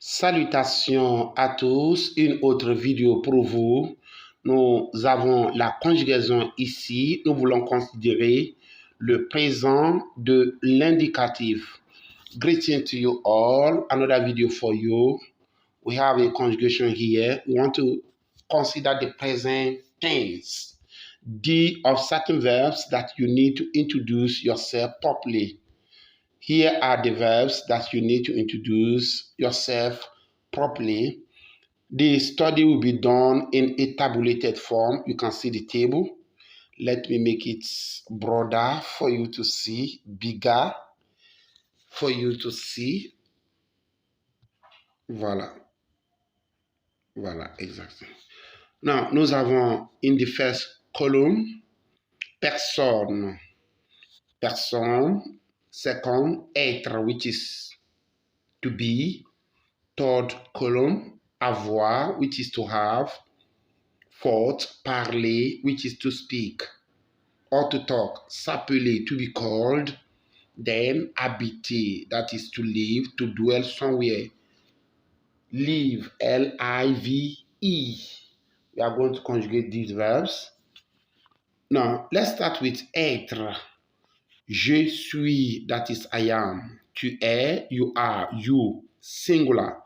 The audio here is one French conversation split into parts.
Salutations à tous, une autre vidéo pour vous. Nous avons la conjugaison ici. Nous voulons considérer le présent de l'indicatif. Greeting to you all, another video for you. We have a conjugation here. We want to consider the present tense. D of certain verbs that you need to introduce yourself properly. Here are the verbs that you need to introduce yourself properly. The study will be done in a tabulated form. You can see the table. Let me make it broader for you to see, bigger for you to see. Voilà. Voilà, exactement. Now, nous avons in the first column, personne. Personne. Second, être, which is to be. Third column, avoir, which is to have. Fourth, parler, which is to speak or to talk. S'appeler, to be called. Then, habiter, that is to live, to dwell somewhere. Live, L-I-V-E. We are going to conjugate these verbs. Now, let's start with être. Je suis, that is I am. Tu es, you are, you, singular.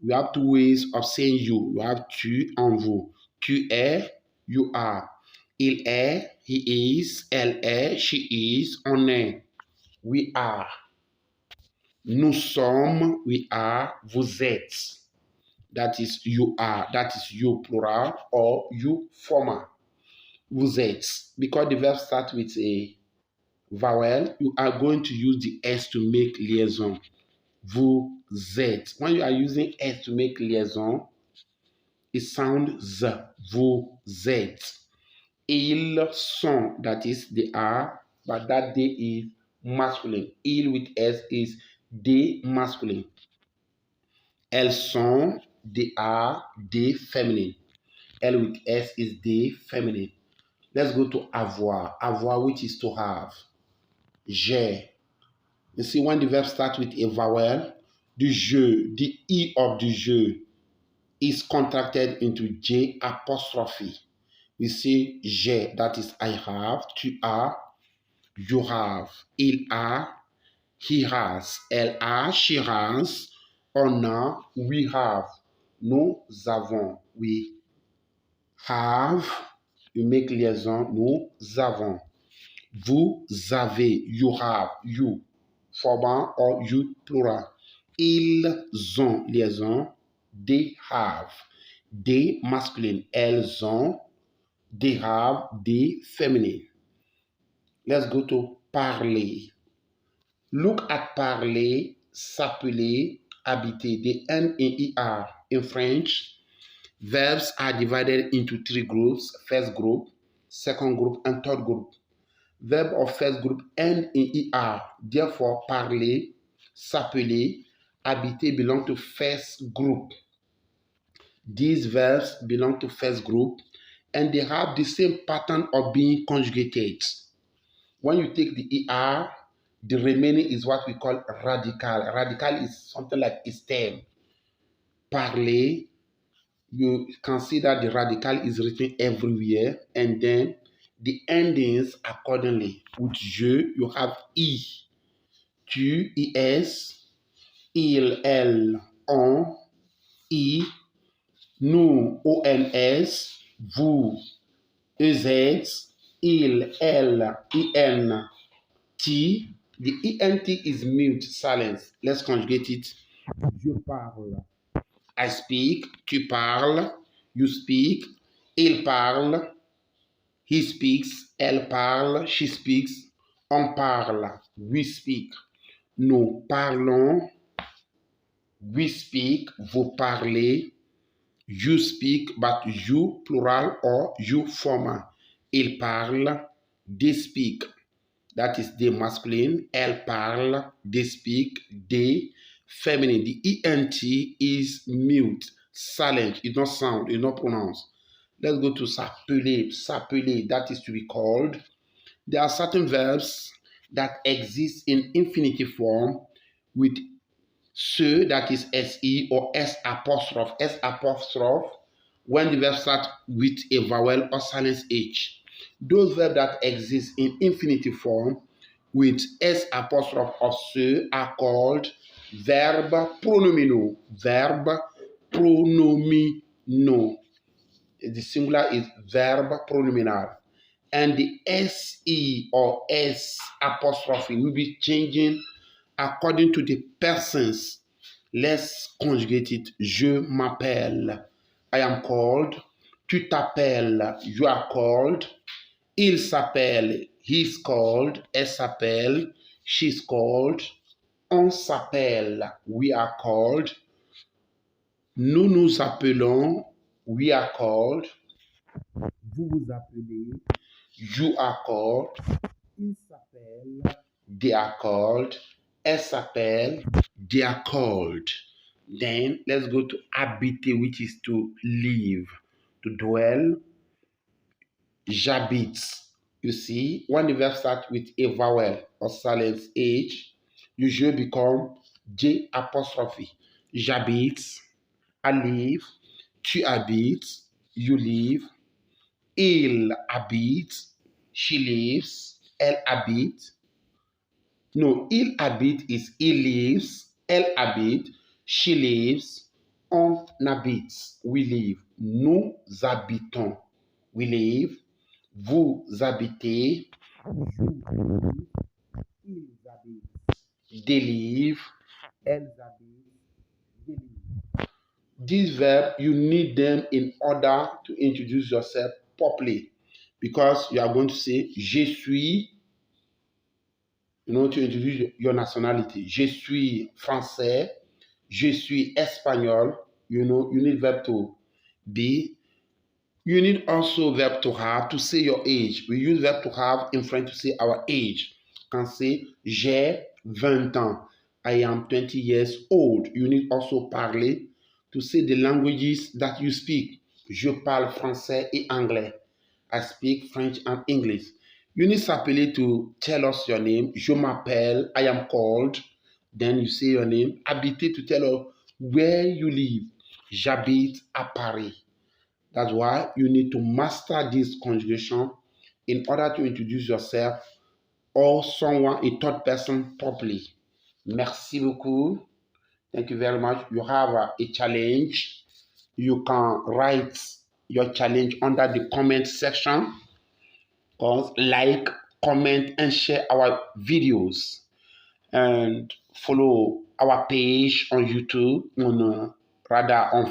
We have two ways of saying you. We have tu en vous. Tu es, you are. Il est, he is. Elle est, she is. On est, we are. Nous sommes, we are. Vous êtes. That is you are. That is you plural or you formal. Vous êtes. Because the verb starts with a vowel, you are going to use the S to make liaison. Vous êtes. When you are using S to make liaison, it sounds Z. Vous êtes. Ils sont, that is they are, but that they is masculine. Il with S is they masculine. Elles sont, they are, they feminine. L with S is they feminine. Let's go to avoir. Avoir, which is to have. J'ai. You see, when the verb starts with a vowel, the je, the E of the je is contracted into J apostrophe. We say j'ai, that is I have, tu as, you have, il a, he has, elle a, she has, on a, we have, nous avons, we have, you make liaison, nous avons. Vous avez, you have, you, formal or you plural. Ils ont, liaison, they have, they masculine, elles ont, they have, they feminine. Let's go to parler. Look at parler, s'appeler, habiter. They end in ER. In French, verbs are divided into three groups. First group, second group, and third group. Verb of first group end in ER. Therefore, parler, s'appeler, habiter belong to first group. These verbs belong to first group and they have the same pattern of being conjugated. When you take the ER, the remaining is what we call radical. Radical is something like a stem. Parler, you can see that the radical is written everywhere and then the endings accordingly. With je, you have I. Tu, is, il, elle, on, I, nous, ons, vous, ez, il, elle, in, t. The ent is mute, silence. Let's conjugate it. Je parle. I speak. Tu parles. You speak. Il parle. He speaks. Elle parle. She speaks. On parle. We speak. Nous parlons. We speak. Vous parlez. You speak, but you plural or you formal. Il parle. They speak. That is the masculine. Elle parle. They speak. They feminine. The ENT is mute, silent. It's not sound. It's not pronounced. Let's go to s'appeler. S'appeler, that is to be called. There are certain verbs that exist in infinitive form with Se, that is SE or S apostrophe. S apostrophe when the verb starts with a vowel or silent H. Those verbs that exist in infinitive form with S apostrophe of se are called verb pronominal. Verb pronominal. The singular is verb pronominal. And the SE or S apostrophe will be changing according to the persons. Let's conjugate it. Je m'appelle. I am called. Tu t'appelles. You are called. Il s'appelle. He's called. Elle s'appelle. She's called. On s'appelle. We are called. Nous nous appelons. We are called. Vous vous appelez. You are called. Il s'appelle. They are called. Elle s'appelle. They are called. Then let's go to habiter, which is to live, to dwell. J'habite. You see, when the verb starts with a vowel or silent H, usually become J apostrophe. J'habite. I live. Tu habites. You live. Il habite. She lives. Elle habite. No, il habite is he lives. Elle habite. She lives. On habite. We live. Nous habitons. We live. Vous habitez. Vous habitez. Ils habitent. They live. Elles habitent. They live. These verbs, you need them in order to introduce yourself properly. Because you are going to say, je suis, to introduce your nationality. Je suis français. Je suis espagnol. You need verb to be. You need also verb to have to say your age. We use verb to have in French to say our age. You can say, j'ai 20 ans. I am 20 years old. You need also parler to say the languages that you speak. Je parle français et anglais. I speak French and English. You need s'appeler to tell us your name. Je m'appelle. I am called. Then you say your name. Habiter to tell us where you live. J'habite à Paris. That's why you need to master this conjugation in order to introduce yourself or someone, a third person, properly. Merci beaucoup. Thank you very much. You have a challenge. You can write your challenge under the comment section. Like, comment, and share our videos. And follow our page on YouTube, on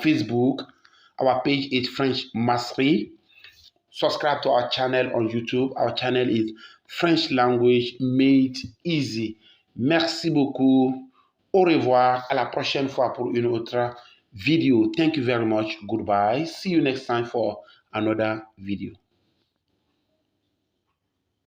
Facebook. Our page is French Mastery. Subscribe to our channel on YouTube. Our channel is French Language Made Easy. Merci beaucoup. Au revoir. À la prochaine fois pour une autre vidéo. Thank you very much. Goodbye. See you next time for another video.